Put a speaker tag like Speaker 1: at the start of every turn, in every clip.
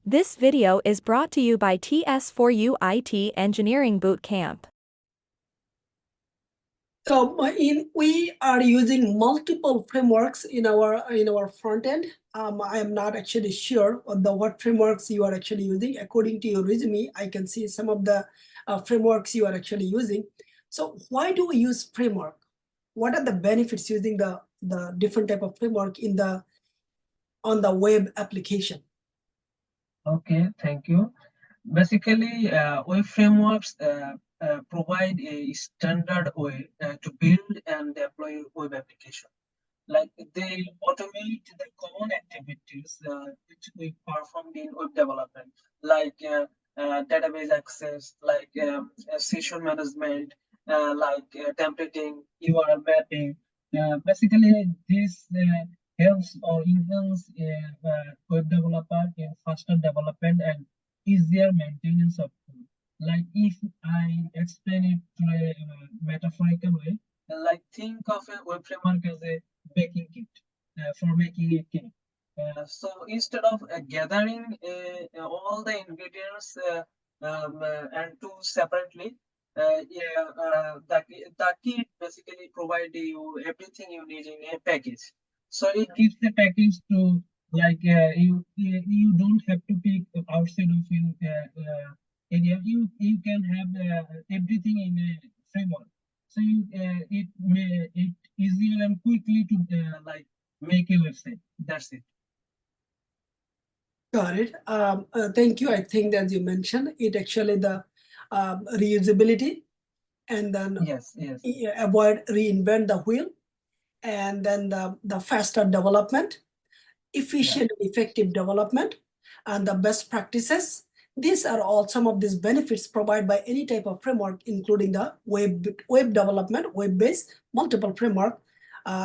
Speaker 1: This video is brought to you by TS4U IT Engineering Bootcamp.
Speaker 2: So we are using multiple frameworks in our front end. I am not actually sure on what frameworks you are actually using. According to your resume, I can see some of the frameworks you are actually using. So why do we use framework? What are the benefits using the different type of framework on the web application?
Speaker 3: Okay, thank you. Basically, web frameworks provide a standard way to build and deploy web application. Like they automate the common activities which we perform in web development, like database access, like session management, templating, URL mapping. Basically, this helps or enhance web developer in faster development and easier maintenance of code. Like if I explain it to a metaphorical way, like think of a web framework as a baking kit for making a cake. So instead of gathering all the ingredients and tools separately, the kit basically provides you everything you need in a package. So it gives the package to you don't have to pick outside of your area. You can have everything in a framework. So it easier and quickly to make a website. That's it.
Speaker 2: Got it. Thank you. I think as you mentioned, it actually the reusability, and then
Speaker 3: Yes.
Speaker 2: avoid reinvent the wheel, and then the faster development, efficient, effective development, and the best practices. These are all some of these benefits provided by any type of framework, including the web development, web-based multiple framework.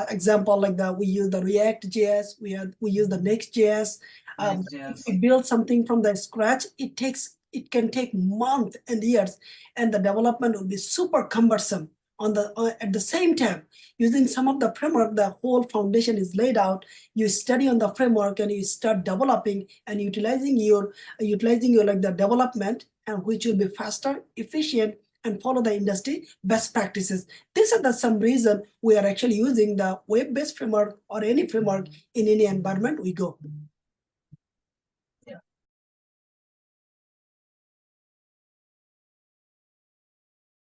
Speaker 2: Example like we use the React.js, we use the Next.js. If we build something from the scratch, it can take months and years, and the development will be super cumbersome. At the same time, using some of the framework, the whole foundation is laid out. You study on the framework and you start developing and utilizing your like the development, and which will be faster, efficient, and follow the industry best practices. These are some reason we are actually using the web-based framework or any framework in any environment we go.